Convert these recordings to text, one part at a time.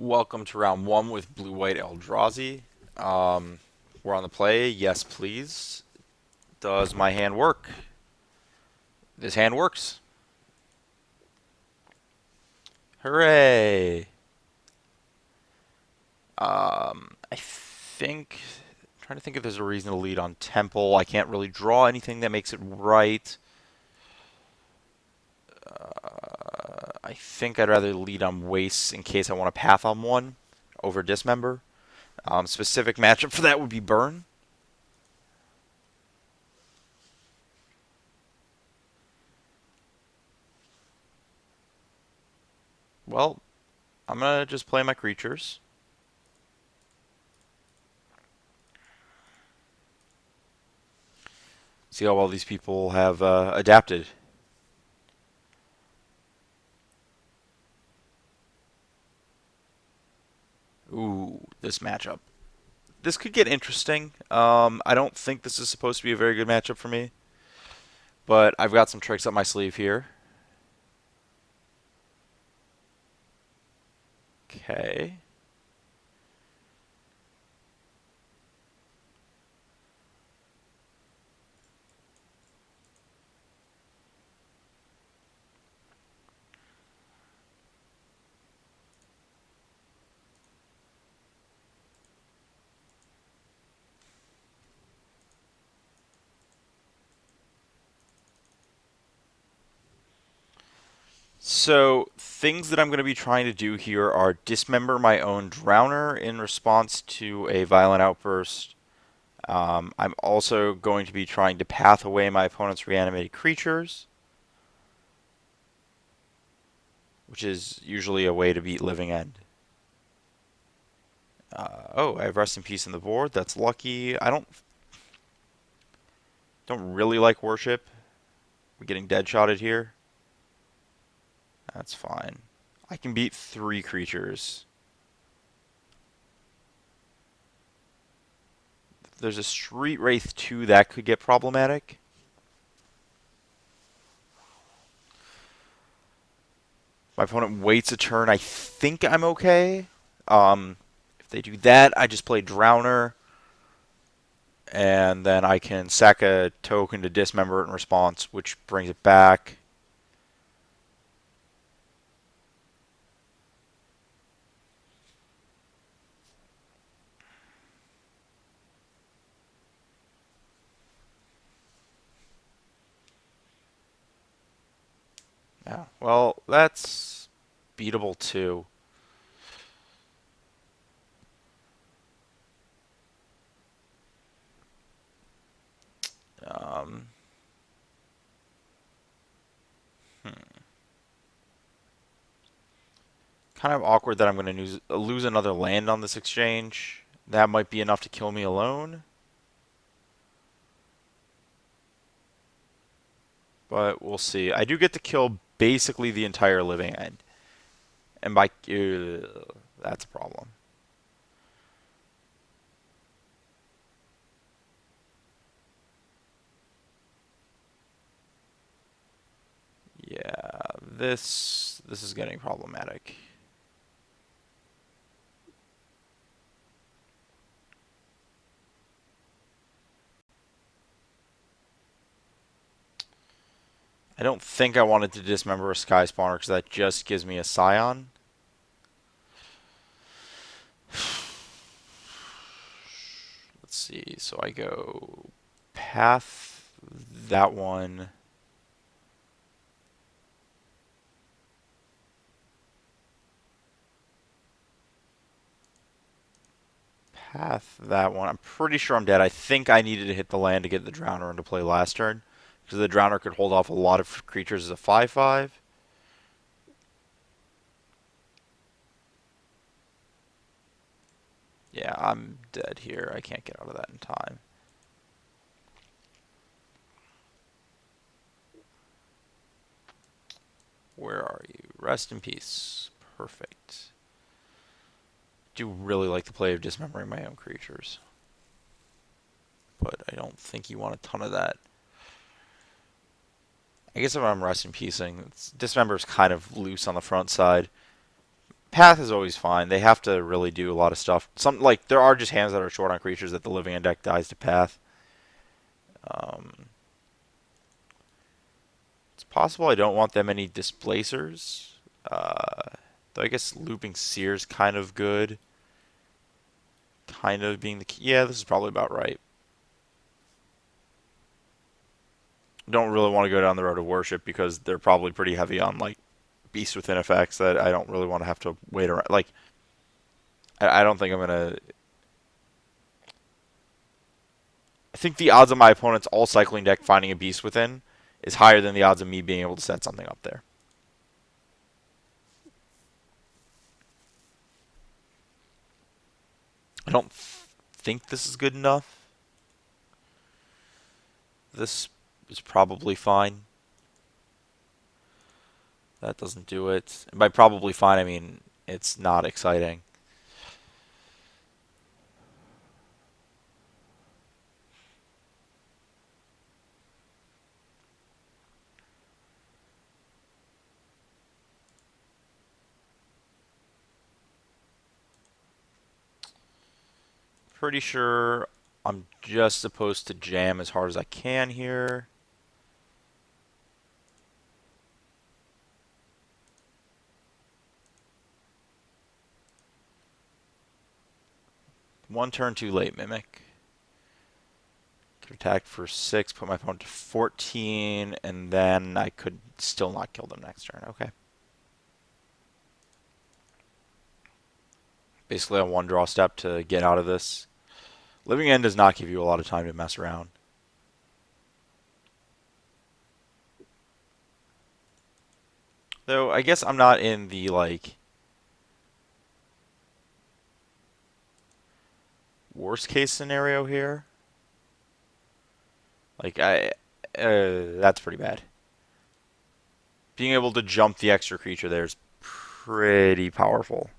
Welcome to round one with blue-white Eldrazi. We're on the play. Yes, please. Does my hand work? This hand works. Hooray! I think. I'm trying to think if there's a reason to lead on Temple. I can't really draw anything that makes it right. I think I'd rather lead on Waste in case I want to path on one over Dismember. Specific matchup for that would be Burn. Well, I'm gonna just play my creatures. See how well these people have adapted. Ooh, this matchup. This could get interesting. I don't think this is supposed to be a very good matchup for me, but I've got some tricks up my sleeve here. Okay. So, things that I'm going to be trying to do here are dismember my own Drowner in response to a violent outburst. I'm also going to be trying to path away my opponent's reanimated creatures, which is usually a way to beat Living End. Oh, I have Rest in Peace on the board. That's lucky. I don't really like Worship. We're getting dead shotted here. That's fine. I can beat 3 creatures. There's a Street Wraith 2 that could get problematic. My opponent waits a turn. I think I'm okay. If they do that, I just play Drowner, and then I can sack a token to dismember it in response, which brings it back. Yeah, well, that's beatable too. Um, hmm. Kind of awkward that I'm going to lose another land on this exchange. That might be enough to kill me alone. But we'll see. I do get to kill basically the entire Living End. And by... that's a problem. Yeah, this is getting problematic. I don't think I wanted to dismember a Sky Spawner because that just gives me a Scion. Let's see. So I go path that one. Path that one. I'm pretty sure I'm dead. I think I needed to hit the land to get the Drowner into play last turn. Because the Drowner could hold off a lot of creatures as a 5/5. Yeah, I'm dead here. I can't get out of that in time. Where are you? Rest in peace. Perfect. Do really like the play of dismembering my own creatures. But I don't think you want a ton of that. I guess if I'm rest in peacing, dismember is kind of loose on the front side. Path is always fine. They have to really do a lot of stuff. Some like there are just hands that are short on creatures that the living end deck dies to Path. Um, it's possible I don't want that many displacers. Though I guess looping Seer's kind of good. Kind of being the key. Yeah, this is probably about right. Don't really want to go down the road of worship because they're probably pretty heavy on like beast within effects that I don't really want to have to wait around. Like I don't think I'm gonna. I think the odds of my opponent's all cycling deck finding a beast within is higher than the odds of me being able to set something up there. I don't think this is good enough. This is probably fine. That doesn't do it. And by probably fine, I mean it's not exciting. Pretty sure I'm just supposed to jam as hard as I can here. One turn too late, Mimic. Could attack for 6, put my opponent to 14, and then I could still not kill them next turn. Okay. Basically a one draw step to get out of this. Living End does not give you a lot of time to mess around. Though I guess I'm not in the like worst case scenario here. Like that's pretty bad. Being able to jump the extra creature there is pretty powerful.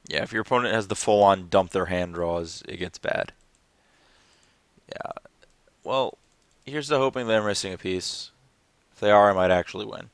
Yeah, if your opponent has the full on dump their hand draws, it gets bad. Yeah. Well, here's the hoping they're missing a piece. If they are, I might actually win.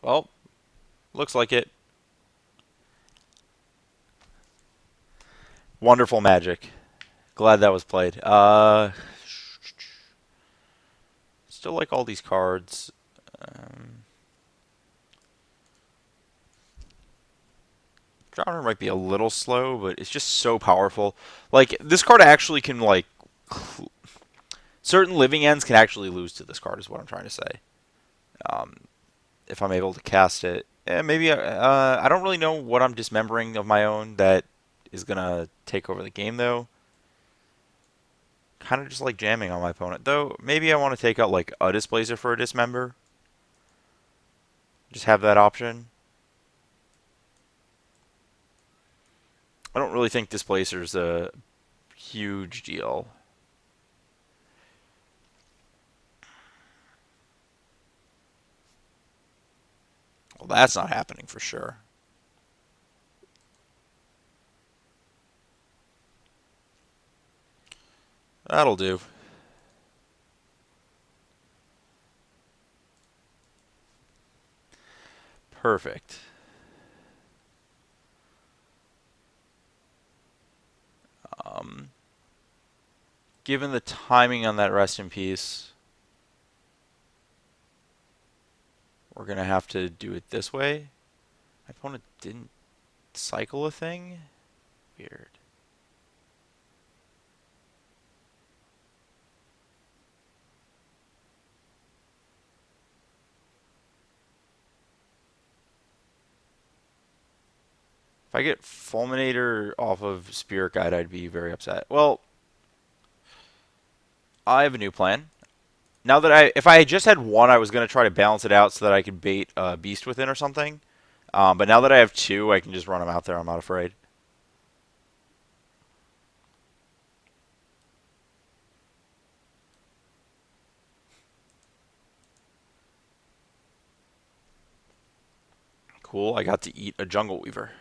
Well, looks like it. Wonderful magic. Glad that was played. Still like all these cards. Um, Drowner might be a little slow, but it's just so powerful. Like this card actually can like certain living ends can actually lose to this card. Is what I'm trying to say. Um, if I'm able to cast it, maybe I don't really know what I'm dismembering of my own that is gonna take over the game though. Kind of just like jamming on my opponent though. Maybe I want to take out like a displacer for a dismember. Just have that option. I don't really think displacer's a huge deal. Well, that's not happening for sure. That'll do. Perfect. Um, Given the timing on that rest in peace, we're going to have to do it this way. My opponent didn't cycle a thing? Weird. If I get Fulminator off of Spirit Guide, I'd be very upset. Well, I have a new plan. Now that if I had just had one, I was going to try to balance it out so that I could bait Beast Within or something. But now that I have two, I can just run them out there. I'm not afraid. Cool. I got to eat a Jungle Weaver.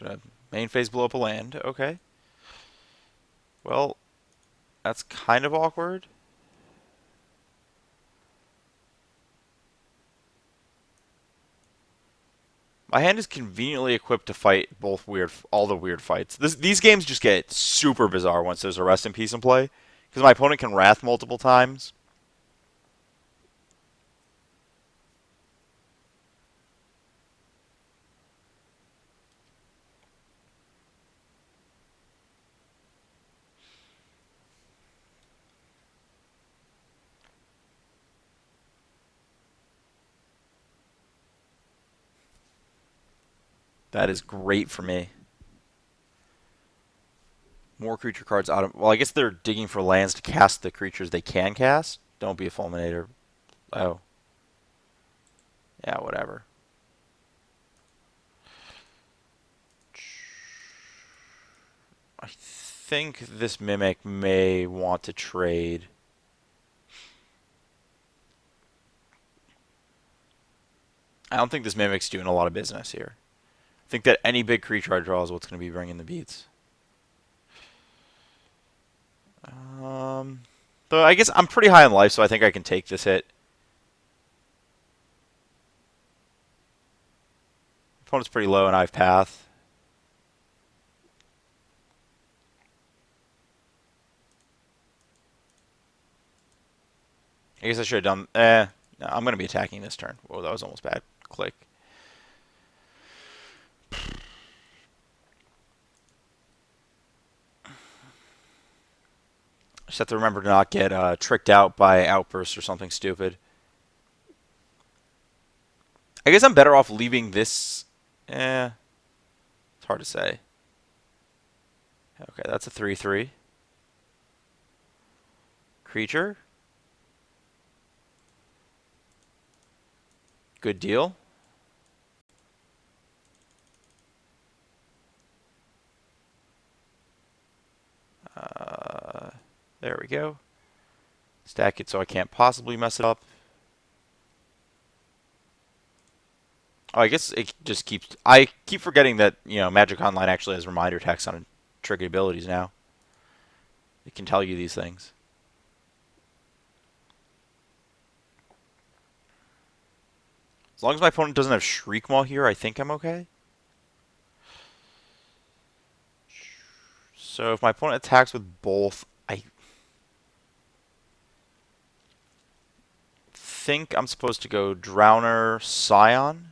Gonna main phase blow up a land. Okay. Well, that's kind of awkward. My hand is conveniently equipped to fight all the weird fights. These games just get super bizarre once there's a rest in peace in play, because my opponent can wrath multiple times. That is great for me. More creature cards out of. Well, I guess they're digging for lands to cast the creatures they can cast. Don't be a fulminator. Oh, yeah, whatever. I think this Mimic may want to trade. I don't think this Mimic's doing a lot of business here. I think that any big creature I draw is what's going to be bringing the beats. Um, though I guess I'm pretty high in life, so I think I can take this hit. Opponent's pretty low, and I have path. I guess I should have done. No, I'm going to be attacking this turn. Whoa, that was almost bad. Click. Just have to remember to not get tricked out by outbursts or something stupid. I guess I'm better off leaving this. It's hard to say. Okay, that's a 3/3. Creature. Good deal. There we go. Stack it so I can't possibly mess it up. Oh, I guess it just keeps. I keep forgetting that Magic Online actually has reminder text on trigger abilities now. It can tell you these things. As long as my opponent doesn't have Shriekmaw here, I think I'm okay. So if my opponent attacks with both, I think I'm supposed to go Drowner, Scion.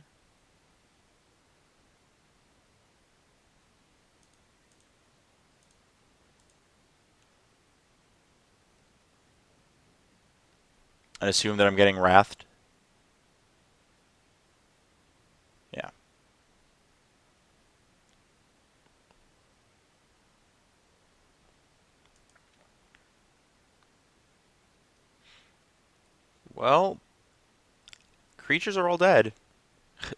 And assume that I'm getting Wrathed. Yeah. Well, creatures are all dead. I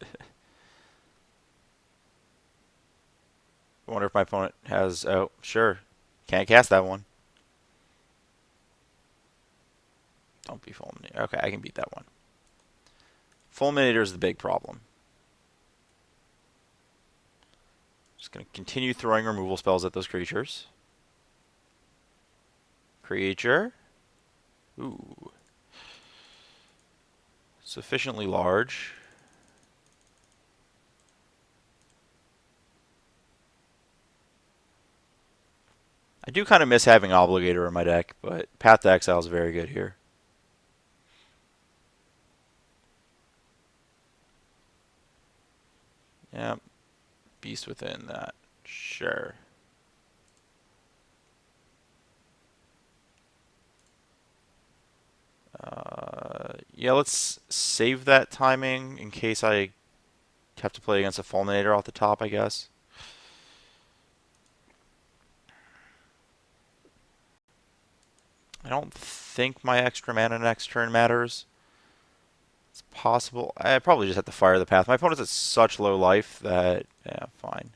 wonder if my opponent has. Oh, sure. Can't cast that one. Don't be Fulminator. Okay, I can beat that one. Fulminator is the big problem. Just going to continue throwing removal spells at those creatures. Creature. Ooh. Sufficiently large. I do kind of miss having Obligator in my deck, but Path to Exile is very good here. Yeah, Beast Within that. Sure. Yeah, let's save that timing in case I have to play against a Fulminator off the top, I guess. I don't think my extra mana next turn matters. It's possible. I probably just have to fire the path. My opponent's at such low life that, yeah, fine.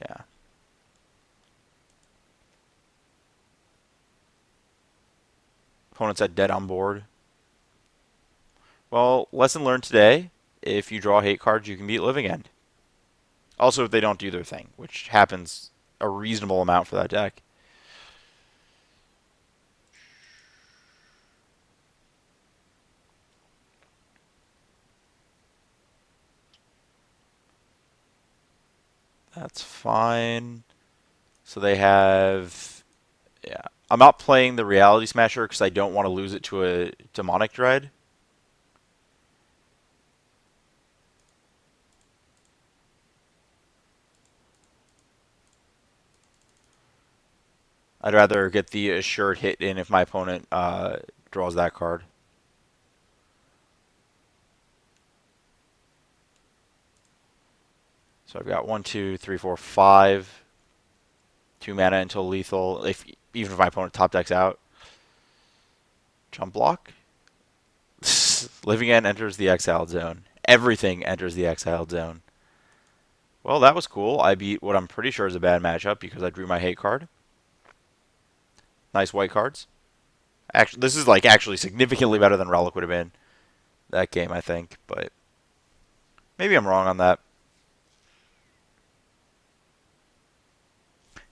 Yeah. opponent's at dead on board. Well, lesson learned today. If you draw hate cards, you can beat Living End. Also, if they don't do their thing, which happens a reasonable amount for that deck. That's fine. So they have, yeah. I'm not playing the Reality Smasher because I don't want to lose it to a Demonic Dread. I'd rather get the assured hit in if my opponent draws that card. So I've got 1, 2, 3, 4, 5. 2 mana until lethal. Even if my opponent top decks out. Jump block. Living End enters the exiled zone. Everything enters the exiled zone. Well, that was cool. I beat what I'm pretty sure is a bad matchup because I drew my hate card. Nice white cards. Actually, this is like actually significantly better than Relic would have been that game, I think. But maybe I'm wrong on that.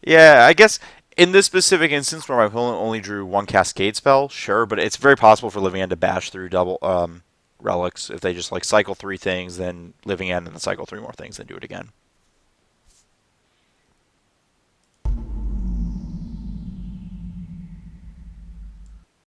Yeah, I guess in this specific instance where my opponent only drew one Cascade spell, sure, but it's very possible for Living End to bash through double relics if they just like cycle 3 things, then Living End, and then cycle 3 more things, then do it again.